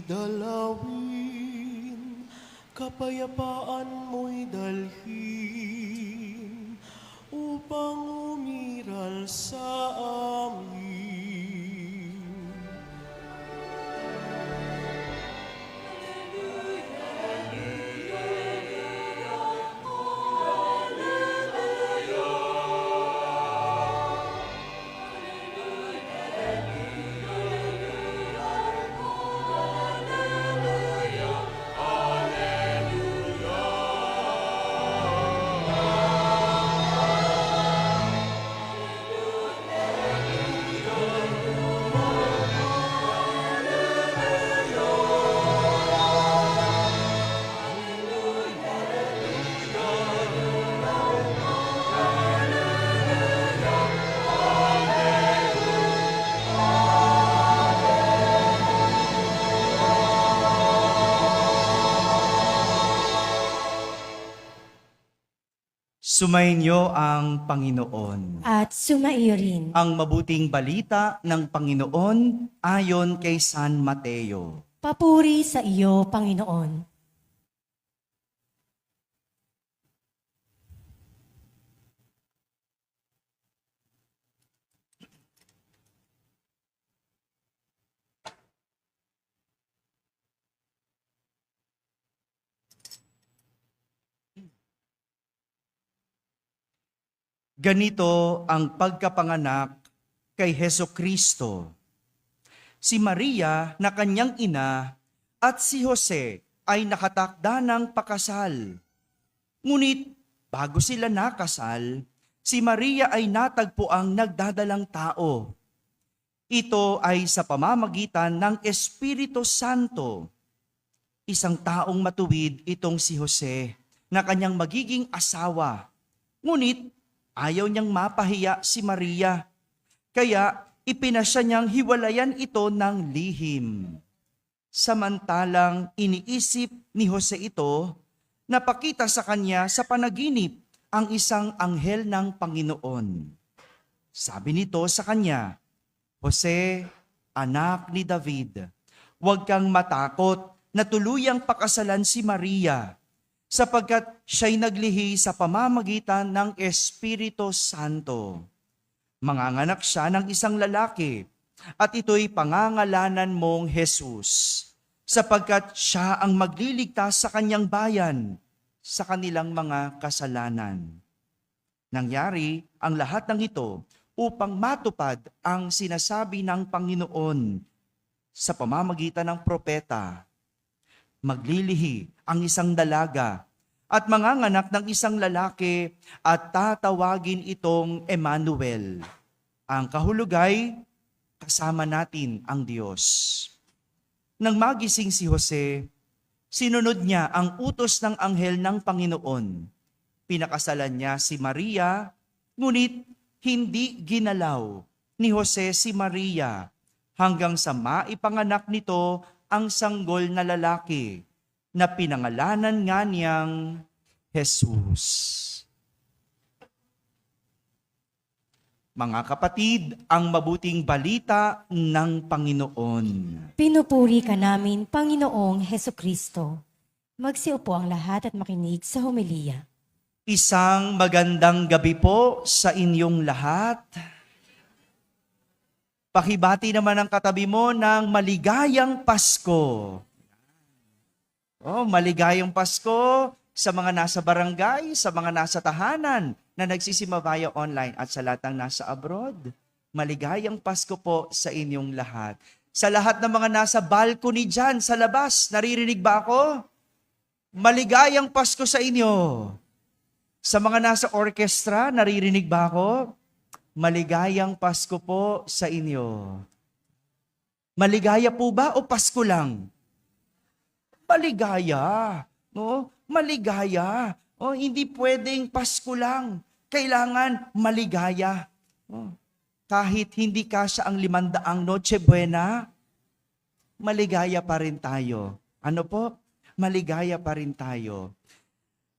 dalawin, kapayapaan mo'y dalhin, upang umiral sa amin. Sumainyo ang Panginoon. At sumaiyo rin. Ang mabuting balita ng Panginoon ayon kay San Mateo. Papuri sa iyo, Panginoon. Ganito ang pagkapanganak kay Heso Kristo. Si Maria na kanyang ina at si Jose ay nakatakda ng pakasal. Ngunit bago sila nakasal, si Maria ay natagpo ang nagdadalang tao. Ito ay sa pamamagitan ng Espiritu Santo. Isang taong matuwid itong si Jose na kanyang magiging asawa. Ngunit ayaw niyang mapahiya si Maria. Kaya ipinasya niyang hiwalayan ito ng lihim. Samantalang iniisip ni Jose ito, napakita sa kanya sa panaginip ang isang anghel ng Panginoon. Sabi nito sa kanya, Jose, anak ni David, huwag kang matakot na tuluyang pakasalan si Maria, sapagkat siya'y naglihi sa pamamagitan ng Espiritu Santo. Manganganak siya ng isang lalaki, at ito'y pangangalanan mong Jesus, sapagkat siya ang magliligtas sa kanyang bayan sa kanilang mga kasalanan. Nangyari ang lahat ng ito upang matupad ang sinasabi ng Panginoon sa pamamagitan ng propeta. Maglilihi ang isang dalaga at manganganak ng isang lalaki at tatawagin itong Emmanuel. Ang kahulugay, kasama natin ang Diyos. Nang magising si Jose, sinunod niya ang utos ng anghel ng Panginoon. Pinakasalan niya si Maria, ngunit hindi ginalaw ni Jose si Maria hanggang sa maipanganak nito ang sanggol na lalaki na pinangalanan nga niyang Jesus. Mga kapatid, ang mabuting balita ng Panginoon. Pinupuri ka namin, Panginoong Heso Kristo. Magsiupo ang lahat at makinig sa homilya. Isang magandang gabi po sa inyong lahat. Pakibati naman ang katabi mo ng maligayang Pasko. Oh, maligayang Pasko sa mga nasa barangay, sa mga nasa tahanan na nagsisimabaya online at sa lahat ng nasa abroad. Maligayang Pasko po sa inyong lahat. Sa lahat ng mga nasa balcony dyan, sa labas, naririnig ba ako? Maligayang Pasko sa inyo. Sa mga nasa orkestra, naririnig ba ako? Maligayang Pasko po sa inyo. Maligaya po ba o Pasko lang? Maligaya. No? Maligaya. Oh, hindi pwedeng Pasko lang. Kailangan maligaya. Oh. Kahit hindi kasya ang 500 Noche Buena, maligaya pa rin tayo. Ano po? Maligaya pa rin tayo.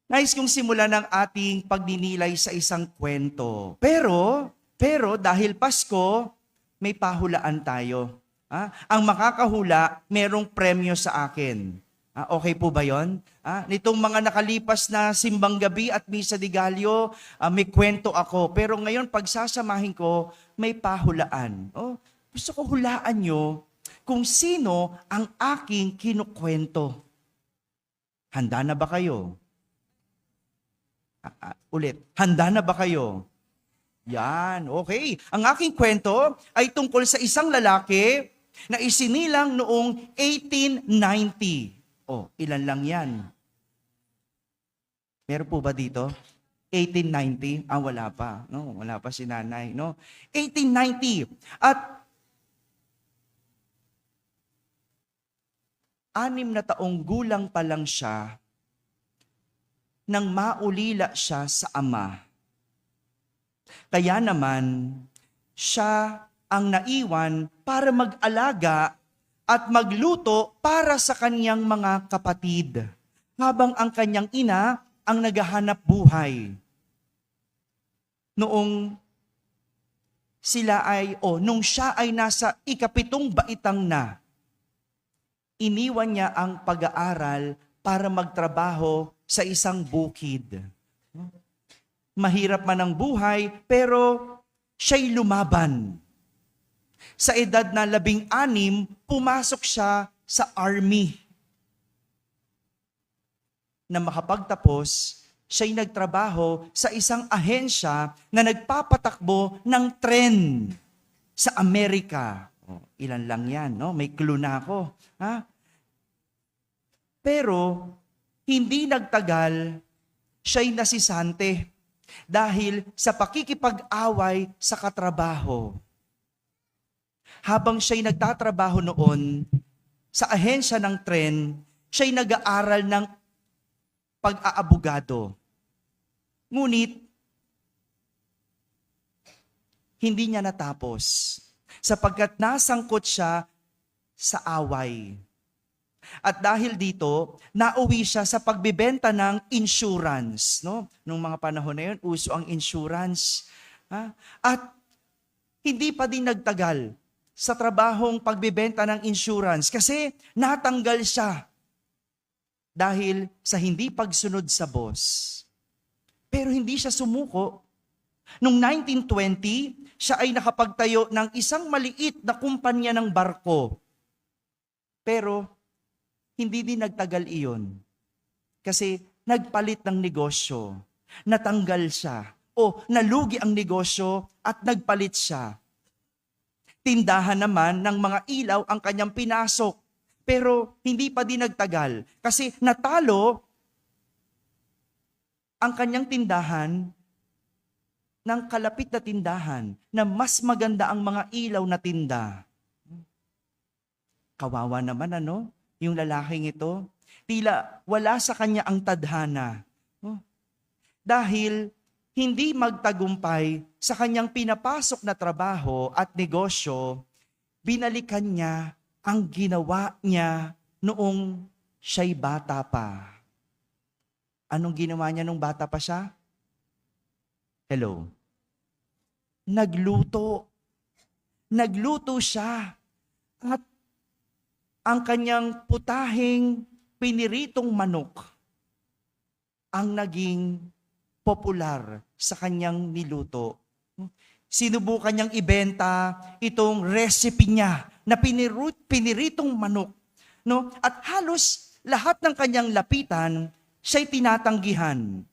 Nais kong simulan ng ating pagninilay sa isang kwento. Pero dahil Pasko, may pahulaan tayo. Ang makakahula, merong premyo sa akin. Okay po ba yon? Nitong mga nakalipas na simbang gabi at misa de Gallo, may kwento ako. Pero ngayon, pagsasamahin ko, may pahulaan. Gusto ko hulaan nyo kung sino ang aking kinukwento. Handa na ba kayo? Ulit, handa na ba kayo? Yan, okay. Ang aking kwento ay tungkol sa isang lalaki na isinilang noong 1890. Ilan lang yan? Meron po ba dito? 1890? Wala pa. No, wala pa si nanay. No? 1890. At 6 na taong gulang pa lang siya nang maulila siya sa ama. Kaya naman, siya ang naiwan para mag-alaga at magluto para sa kanyang mga kapatid, habang ang kanyang ina ang naghahanap buhay. Nung siya ay nasa 7 baitang na, iniwan niya ang pag-aaral para magtrabaho sa isang bukid. Mahirap man ang buhay, pero siya'y lumaban. Sa edad na 16, pumasok siya sa army. Na makapagtapos, siya'y nagtrabaho sa isang ahensya na nagpapatakbo ng tren sa Amerika. Ilan lang yan, no? May clue na ako. Pero, hindi nagtagal, siya'y nasisante dahil sa pakikipag-away sa katrabaho. Habang siya'y nagtatrabaho noon sa ahensya ng tren, siya'y nag-aaral ng pag-aabogado. Ngunit, hindi niya natapos sapagkat nasangkot siya sa away. At dahil dito, nauwi siya sa pagbibenta ng insurance. No? Nung mga panahon na yun, uso ang insurance. At hindi pa din nagtagal sa trabahong pagbibenta ng insurance kasi natanggal siya dahil sa hindi pagsunod sa boss. Pero hindi siya sumuko. Noong 1920, siya ay nakapagtayo ng isang maliit na kumpanya ng barko. Pero hindi din nagtagal iyon. Kasi nagpalit ng negosyo. Natanggal siya. Nalugi ang negosyo at nagpalit siya. Tindahan naman ng mga ilaw ang kanyang pinasok. Pero hindi pa din nagtagal. Kasi natalo ang kanyang tindahan ng kalapit na tindahan na mas maganda ang mga ilaw na tinda. Kawawa naman yung lalaking ito. Tila wala sa kanya ang tadhana. Dahil hindi magtagumpay sa kanyang pinapasok na trabaho at negosyo, binalikan niya ang ginawa niya noong siya'y bata pa. Anong ginawa niya nung bata pa siya? Hello? Nagluto. Nagluto siya. At ang kanyang putahing piniritong manok ang naging popular sa kanyang niluto. Sinubukan niyang ibenta itong recipe niya na piniritong manok. No? At halos lahat ng kanyang lapitan, siya'y tinatanggihan.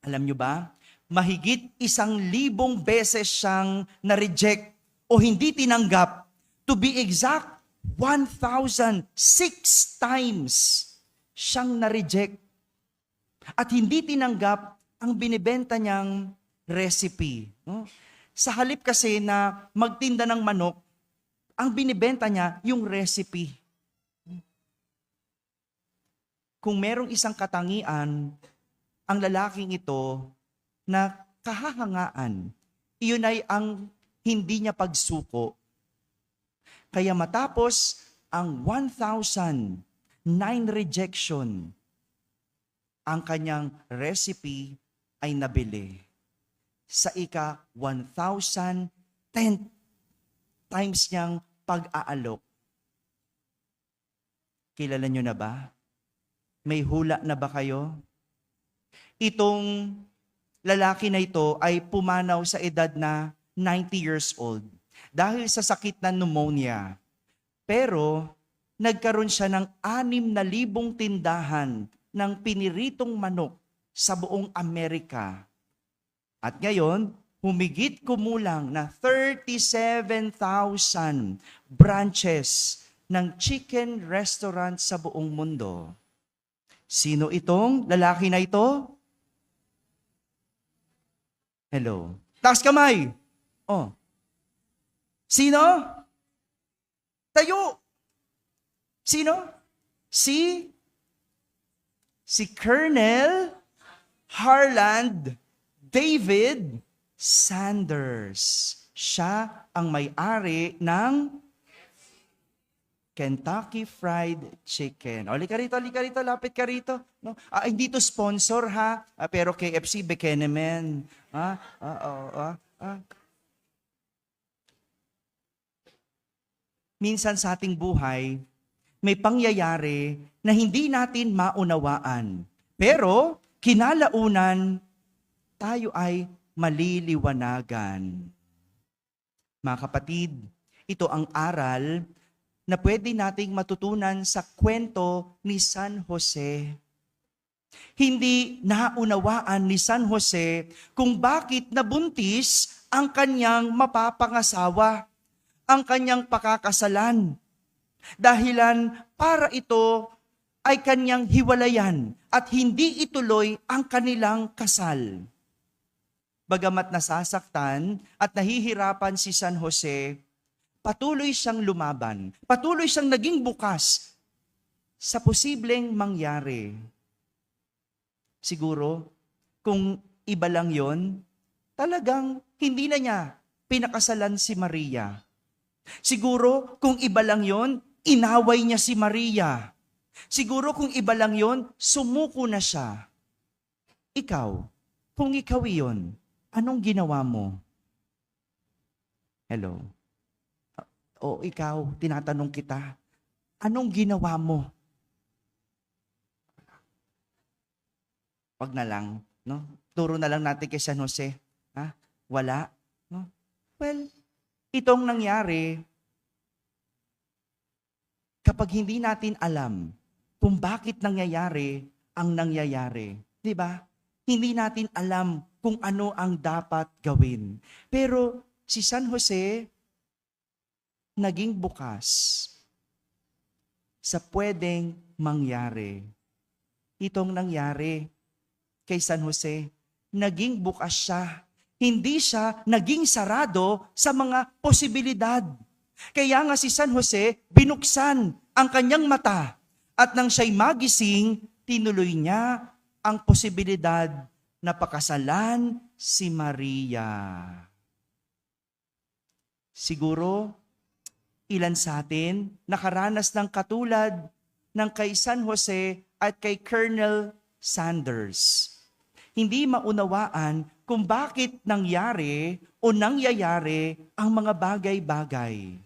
Alam niyo ba? Mahigit 1,000 beses siyang na-reject o hindi tinanggap. To be exact, 1,006 times siyang na-reject. At hindi tinanggap ang binibenta niyang recipe. No? Sa halip kasi na magtinda ng manok, ang binibenta niya yung recipe. Kung merong isang katangian, ang lalaking ito na kahahangaan, iyon ay ang hindi niya pagsuko. Kaya matapos ang 1,009 rejection, ang kanyang recipe ay nabili. Sa 1,010 times niyang pag-aalok. Kilala nyo na ba? May hula na ba kayo? Itong lalaki na ito ay pumanaw sa edad na 90 years old dahil sa sakit ng pneumonia. Pero nagkaroon siya ng 6,000 tindahan ng piniritong manok sa buong Amerika. At ngayon, humigit kumulang na 37,000 branches ng chicken restaurant sa buong mundo. Sino itong lalaki na ito? Hello. Taas kamay. Oh. Sino? Tayo. Sino? Si Colonel Harland David Sanders. Siya ang may-ari ng Kentucky Fried Chicken. O, lika rito, lapit ka rito. No? Hindi to sponsor ha, pero KFC, Bekenemen. Minsan sa ating buhay, may pangyayari na hindi natin maunawaan. Pero, kinalaunan, tayo ay maliliwanagan. Mga kapatid, ito ang aral na pwede nating matutunan sa kwento ni San Jose. Hindi naunawaan ni San Jose kung bakit nabuntis ang kanyang mapapangasawa, ang kanyang pakakasalan. Dahilan para ito ay kanyang hiwalayan at hindi ituloy ang kanilang kasal. Bagamat nasasaktan at nahihirapan si San Jose, patuloy siyang lumaban, patuloy siyang naging bukas sa posibleng mangyari. Siguro, kung iba lang yon, talagang hindi na niya pinakasalan si Maria. Siguro, kung iba lang yon, inaway niya si Maria. Siguro, kung iba lang yon, sumuko na siya. Ikaw, kung ikaw iyon, anong ginawa mo? Hello? O ikaw, tinatanong kita, anong ginawa mo? Wag na lang, no? Turo na lang natin kay San Jose. Ha? Wala, no? Well, itong nangyari, kapag hindi natin alam kung bakit nangyayari ang nangyayari, di ba? Hindi natin alam kung ano ang dapat gawin. Pero si San Jose, naging bukas sa pwedeng mangyari. Itong nangyari kay San Jose, naging bukas siya. Hindi siya naging sarado sa mga posibilidad. Kaya nga si San Jose, binuksan ang kanyang mata at nang siya'y magising, tinuloy niya ang posibilidad na pakasalan si Maria. Siguro, ilan sa atin nakaranas ng katulad ng kay San Jose at kay Colonel Sanders. Hindi maunawaan kung bakit nangyari o nangyayari ang mga bagay-bagay.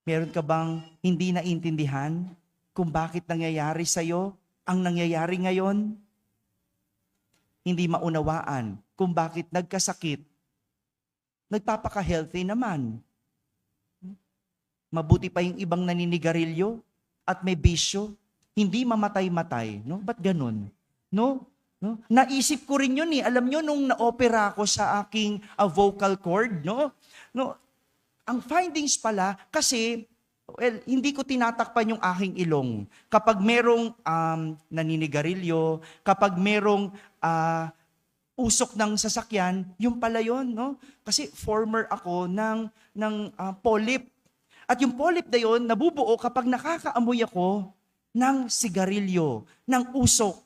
Meron ka bang hindi naintindihan kung bakit nangyayari sa'yo ang nangyayari ngayon? Hindi maunawaan kung bakit nagkasakit. Nagpapaka-healthy naman. Mabuti pa yung ibang naninigarilyo at may bisyo. Hindi mamatay-matay. No? Ba't ganun? No? No? Naisip ko rin yun eh. Alam nyo, nung na-opera ako sa aking vocal cord, no? No? Ang findings pala, kasi, well, hindi ko tinatakpan yung aking ilong. Kapag merong naninigarilyo, kapag merong usok ng sasakyan, yung pala yun, no? Kasi former ako ng polyp. At yung polyp na yun, nabubuo kapag nakakaamoy ako ng sigarilyo, ng usok.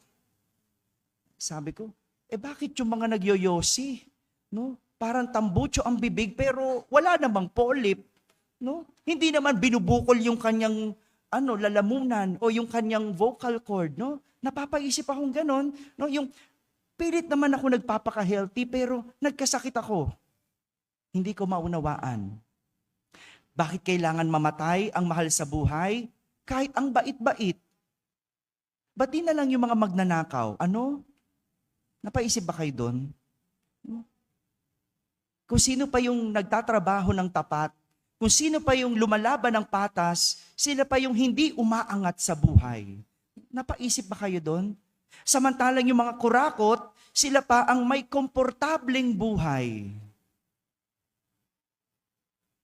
Sabi ko, bakit yung mga nagyoyosi? No? Parang tambucho ang bibig pero wala namang polyp. No? Hindi naman binubukol yung kanyang lalamunan o yung kanyang vocal cord. No? Napapaisip akong ganon. No? Yung pilit naman ako nagpapaka-healthy pero nagkasakit ako. Hindi ko maunawaan. Bakit kailangan mamatay ang mahal sa buhay? Kahit ang bait-bait. Ba't di na lang yung mga magnanakaw? Ano? Napaisip ba kayo doon? Kung sino pa yung nagtatrabaho ng tapat, kung sino pa yung lumalaban ng patas, sila pa yung hindi umaangat sa buhay. Napaisip ba kayo doon? Samantalang yung mga kurakot, sila pa ang may komportableng buhay.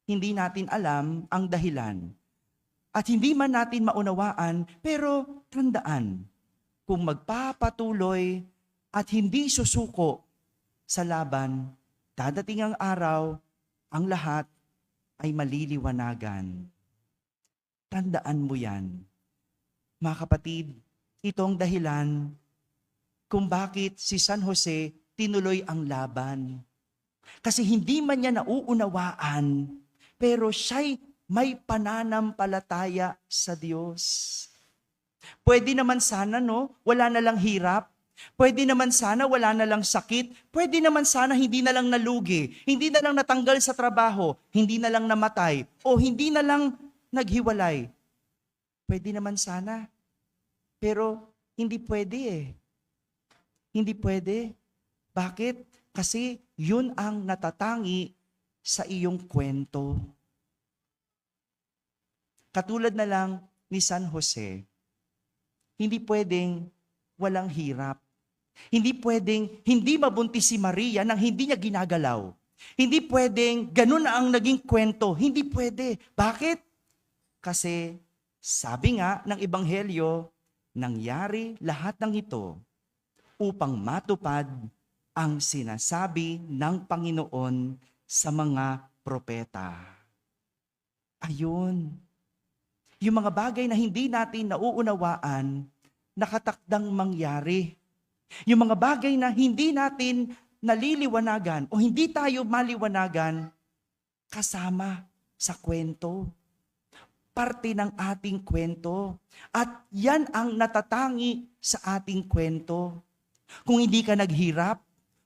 Hindi natin alam ang dahilan. At hindi man natin maunawaan, pero tandaan, kung magpapatuloy at hindi susuko sa laban, dadating ang araw, ang lahat ay maliliwanagan. Tandaan mo yan. Mga kapatid, itong dahilan kung bakit si San Jose tinuloy ang laban. Kasi hindi man niya nauunawaan, pero siya'y may pananampalataya sa Diyos. Pwede naman sana, no? Wala na lang hirap. Pwede naman sana wala na lang sakit. Pwede naman sana hindi na lang nalugi. Hindi na lang natanggal sa trabaho. Hindi na lang namatay. O hindi na lang naghiwalay. Pwede naman sana. Pero hindi pwede eh. Hindi pwede. Bakit? Kasi yun ang natatangi sa iyong kwento. Katulad na lang ni San Jose, hindi pwedeng walang hirap. Hindi pwedeng hindi mabuntis si Maria nang hindi niya ginagalaw. Hindi pwedeng ganun na ang naging kwento. Hindi pwede. Bakit? Kasi sabi nga ng Ebanghelyo, nangyari lahat ng ito upang matupad ang sinasabi ng Panginoon sa mga propeta. Ayun. Yung mga bagay na hindi natin nauunawaan, nakatakdang mangyari. Yung mga bagay na hindi natin naliliwanagan o hindi tayo maliwanagan, kasama sa kwento. Parte ng ating kwento. At yan ang natatangi sa ating kwento. Kung hindi ka naghirap,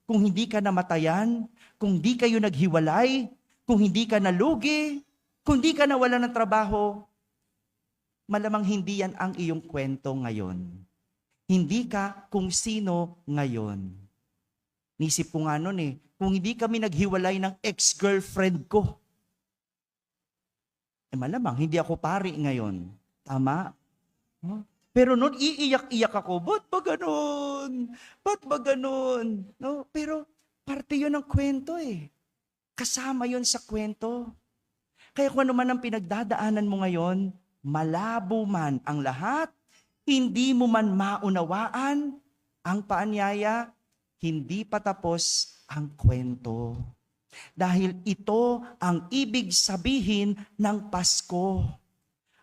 kung hindi ka namatayan, kung hindi kayo naghiwalay, kung hindi ka nalugi, kung hindi ka nawalan ng trabaho, malamang hindi yan ang iyong kwento ngayon. Hindi ka kung sino ngayon. Nisip ko nga nun kung hindi kami naghiwalay ng ex-girlfriend ko, malamang hindi ako pari ngayon. Tama? Pero noon iiyak-iyak ako, ba't ba ganun? Ba't ba ganun? No? Pero parte yun ng kwento Kasama yun sa kwento. Kaya kung ano man ang pinagdadaanan mo ngayon, malabo man ang lahat, hindi mo man maunawaan ang paanyaya, hindi pa tapos ang kwento. Dahil ito ang ibig sabihin ng Pasko.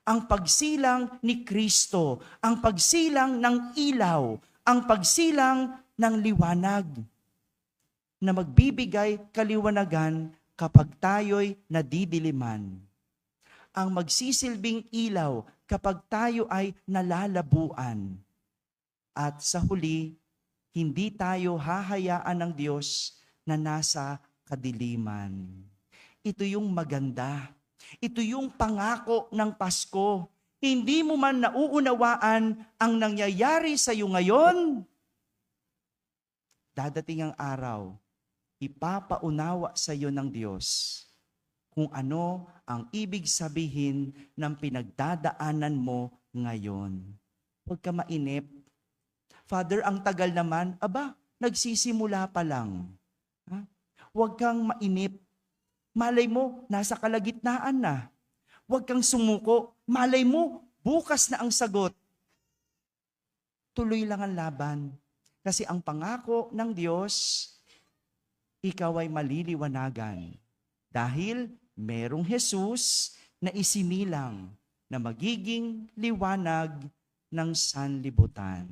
Ang pagsilang ni Kristo, ang pagsilang ng ilaw, ang pagsilang ng liwanag na magbibigay kaliwanagan kapag tayo'y nadidiliman. Ang magsisilbing ilaw kapag tayo ay nalalabuan. At sa huli, hindi tayo hahayaan ng Diyos na nasa kadiliman. Ito yung maganda. Ito yung pangako ng Pasko. Hindi mo man nauunawaan ang nangyayari sa iyo ngayon, dadating ang araw, ipapaunawa sa iyo ng Diyos kung ano ang ibig sabihin ng pinagdadaanan mo ngayon. Huwag ka mainip. Father, ang tagal naman. Aba, nagsisimula pa lang. Huwag kang mainip. Malay mo, nasa kalagitnaan na. Huwag kang sumuko. Malay mo, bukas na ang sagot. Tuloy lang ang laban. Kasi ang pangako ng Diyos, ikaw ay maliliwanagan. Dahil merong Jesus na isinilang na magiging liwanag ng sanlibutan.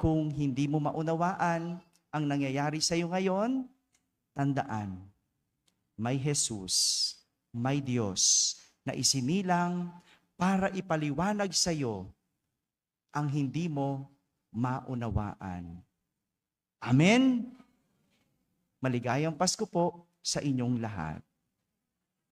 Kung hindi mo maunawaan ang nangyayari sa iyo ngayon, tandaan, may Jesus, may Diyos na isinilang para ipaliwanag sa iyo ang hindi mo maunawaan. Amen? Maligayang Pasko po sa inyong lahat.